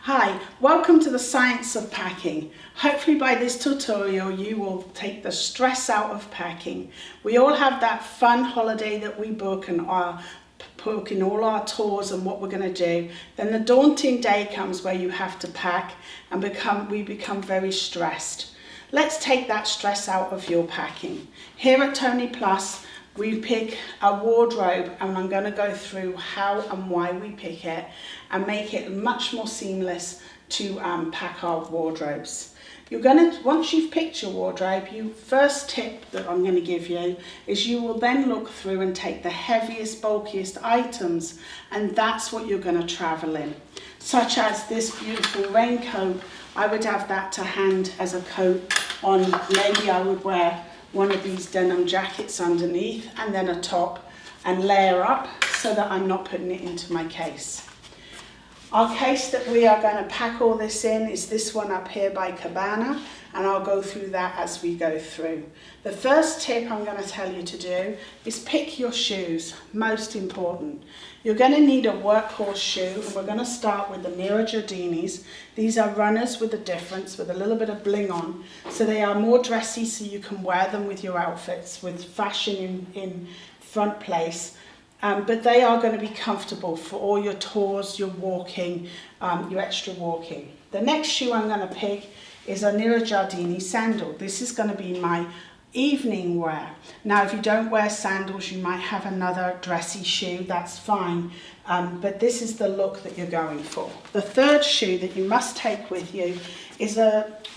Hi, welcome to the science of packing. Hopefully by this tutorial you will take the stress out of packing. We all have that fun holiday that we book and are booking all our tours and what we're going to do. Then the daunting day comes where you have to pack and we become very stressed. Let's take that stress out of your packing. Here at Toni Plus, we pick a wardrobe and I'm going to go through how and why we pick it and make it much more seamless to pack our wardrobes. Once you've picked your wardrobe, first tip that I'm going to give you is you will then look through and take the heaviest, bulkiest items, and that's what you're going to travel in. Such as this beautiful raincoat, I would have that to hand as a coat on. Maybe I would wear one of these denim jackets underneath and then a top and layer up so that I'm not putting it into my case. Our case that we are going to pack all this in is this one up here by Cabana, and I'll go through that as we go through. The first tip I'm going to tell you to do is pick your shoes, most important. You're going to need a workhorse shoe, and we're going to start with the Nera Giardinis. These are runners with a difference, with a little bit of bling on, so they are more dressy so you can wear them with your outfits, with fashion in front place. But they are going to be comfortable for all your tours, your walking, your extra walking. The next shoe I'm going to pick is a Nera Giardini sandal. This is going to be my evening wear. Now, if you don't wear sandals, you might have another dressy shoe, that's fine. But this is the look that you're going for. The third shoe that you must take with you is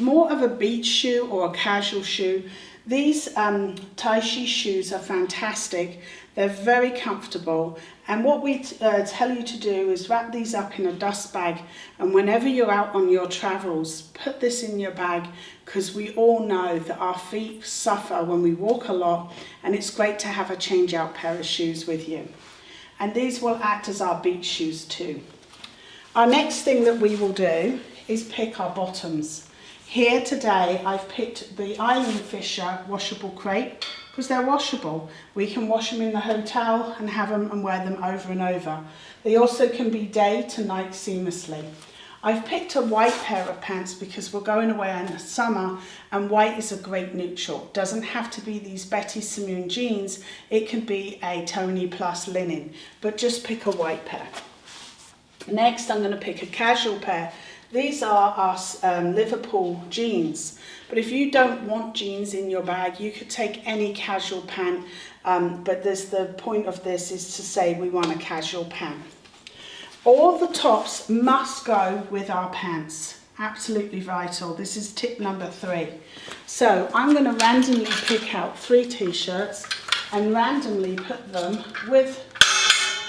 more of a beach shoe or a casual shoe. These Taishi shoes are fantastic. They're very comfortable, and what we tell you to do is wrap these up in a dust bag, and whenever you're out on your travels, put this in your bag, because we all know that our feet suffer when we walk a lot, and it's great to have a change out pair of shoes with you. And these will act as our beach shoes too. Our next thing that we will do is pick our bottoms. Here today I've picked the Eileen Fisher washable crepe because they're washable. We can wash them in the hotel and have them and wear them over and over. They also can be day to night seamlessly. I've picked a white pair of pants because we're going away in the summer and white is a great neutral. It doesn't have to be these Betty Simoon jeans, it can be a Toni Plus linen, but just pick a white pair. Next I'm going to pick a casual pair. These are our Liverpool jeans, but if you don't want jeans in your bag, you could take any casual pant, but the point of this is to say we want a casual pant. All the tops must go with our pants, absolutely vital. This is tip number 3. So I'm going to randomly pick out 3 t-shirts and randomly put them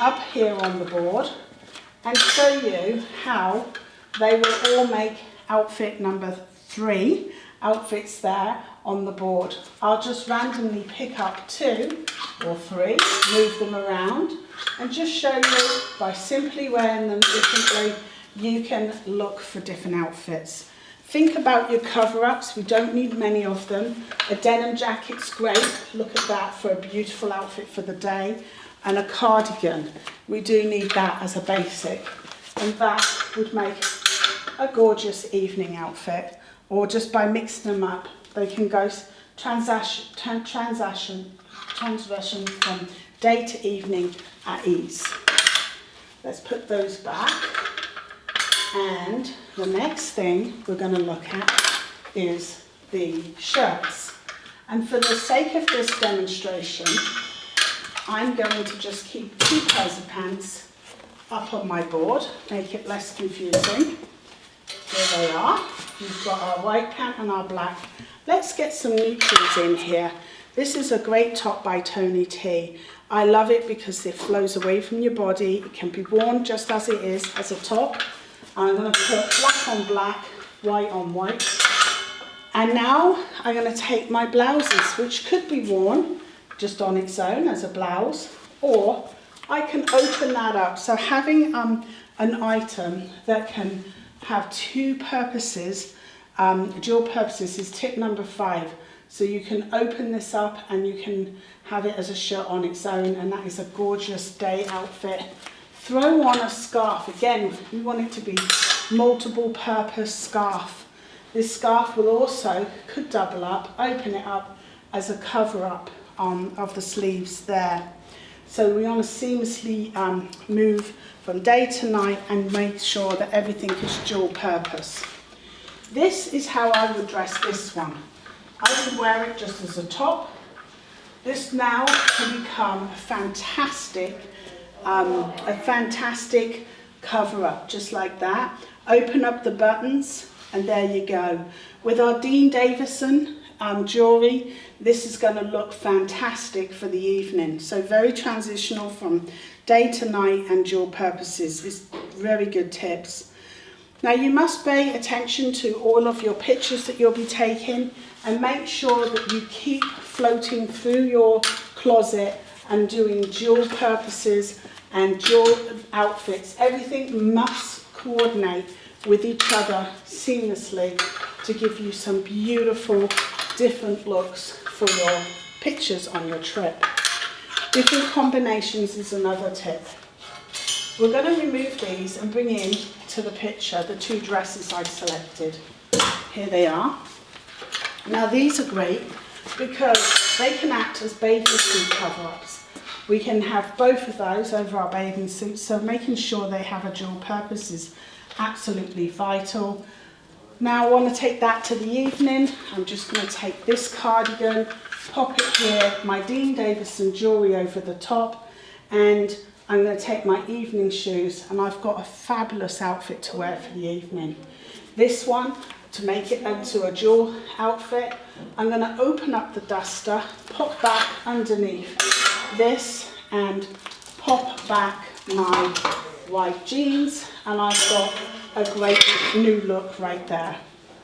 up here on the board and show you how they will all make outfit number 3 outfits there on the board. I'll just randomly pick up 2 or 3, move them around, and just show you by simply wearing them differently, you can look for different outfits. Think about your cover-ups. We don't need many of them. A denim jacket's great. Look at that for a beautiful outfit for the day. And a cardigan. We do need that as a basic. And that would make a gorgeous evening outfit, or just by mixing them up they can go transition from day to evening at ease. Let's put those back, and the next thing we're going to look at is the shirts. And for the sake of this demonstration, I'm going to just keep 2 pairs of pants up on my board, make it less confusing. Here they are. We've got our white pant and our black. Let's get some neutrals in here. This is a great top by Toni T. I love it because it flows away from your body. It can be worn just as it is, as a top. I'm going to put black on black, white on white. And now I'm going to take my blouses, which could be worn just on its own as a blouse, or I can open that up. So having an item that can have 2 purposes, dual purposes, is tip number 5. So you can open this up and you can have it as a shirt on its own, and that is a gorgeous day outfit throw on a scarf. Again, we want it to be multiple purpose scarf. This scarf will also, could double up, open it up as a cover up of the sleeves there. So we want to seamlessly move from day to night and make sure that everything is dual purpose. This is how I would dress this one. I would wear it just as a top. This now can become a fantastic cover up, just like that. Open up the buttons and there you go. With our Dean Davison jewellery, this is going to look fantastic for the evening. So very transitional from day to night and dual purposes. It's very good tips. Now you must pay attention to all of your pictures that you'll be taking and make sure that you keep floating through your closet and doing dual purposes and dual outfits. Everything must coordinate with each other seamlessly to give you some beautiful different looks for your pictures on your trip. Different combinations is another tip. We're going to remove these and bring in to the picture the two dresses I've selected. Here they are. Now these are great because they can act as bathing suit cover-ups. We can have both of those over our bathing suits, so making sure they have a dual purpose is absolutely vital. Now I want to take that to the evening. I'm just going to take this cardigan, pop it here, my Dean Davison jewellery over the top, and I'm going to take my evening shoes, and I've got a fabulous outfit to wear for the evening. This one, to make it into a dual outfit, I'm going to open up the duster, pop back underneath this and pop back my white jeans, and I've got a great new look right there.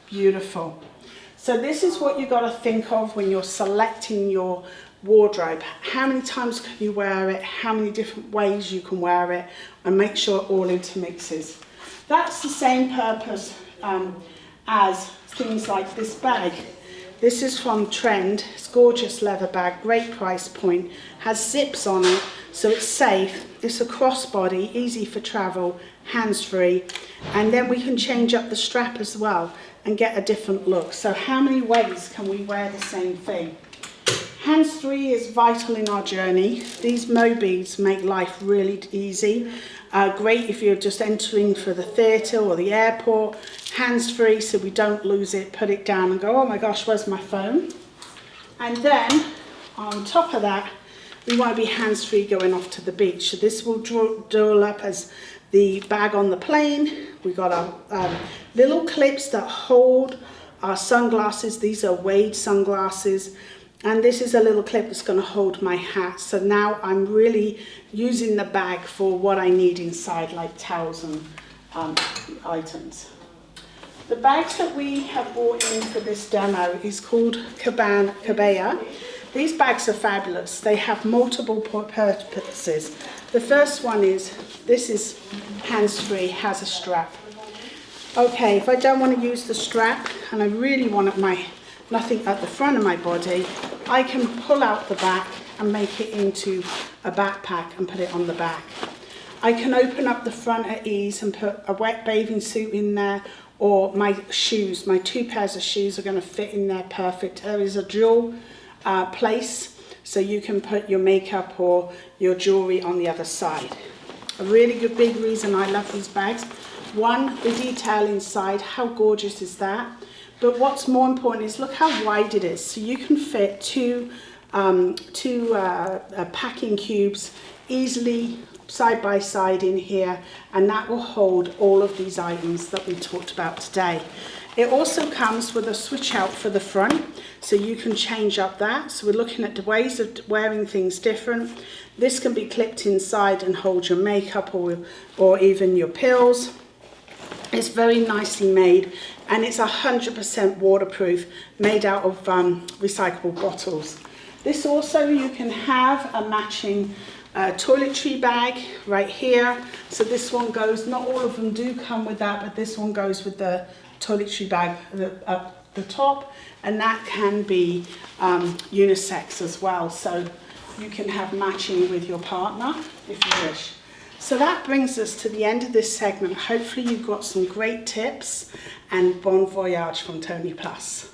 Beautiful. So this is what you've got to think of when you're selecting your wardrobe. How many times can you wear it? How many different ways you can wear it? And make sure it all intermixes. That's the same purpose as things like this bag. This is from Trend. It's a gorgeous leather bag, great price point, has zips on it, so it's safe. It's a crossbody, easy for travel, hands-free, and then we can change up the strap as well and get a different look. So how many ways can we wear the same thing? Hands-free is vital in our journey. These Mo beads make life really easy. Great if you're just entering for the theatre or the airport. Hands-free so we don't lose it, put it down and go, oh my gosh, where's my phone? And then on top of that, we want to be hands-free going off to the beach. So this will dual up as the bag on the plane. We've got our little clips that hold our sunglasses. These are Wade sunglasses. And this is a little clip that's going to hold my hat. So now I'm really using the bag for what I need inside, like towels and items. The bags that we have bought in for this demo is called Cabaya. These bags are fabulous. They have multiple purposes. The first one is, this is hands-free, has a strap. Okay, if I don't want to use the strap and I really want nothing at the front of my body, I can pull out the back and make it into a backpack and put it on the back. I can open up the front at ease and put a wet bathing suit in there, or my shoes, my 2 pairs of shoes are going to fit in there perfect. There is a dual place, so you can put your makeup or your jewellery on the other side. A really good big reason I love these bags. One, the detail inside, how gorgeous is that? But what's more important is look how wide it is. So you can fit two packing cubes easily side by side in here, and that will hold all of these items that we talked about today. It also comes with a switch out for the front, so you can change up that. So we're looking at the ways of wearing things different. This can be clipped inside and hold your makeup or even your pills. It's very nicely made, and it's 100% waterproof, made out of recyclable bottles. This also, you can have a matching toiletry bag right here. So this one goes, not all of them do come with that, but this one goes with the toiletry bag up the top, and that can be unisex as well. So you can have matching with your partner if you wish. So that brings us to the end of this segment. Hopefully you've got some great tips, and bon voyage from Toni Plus.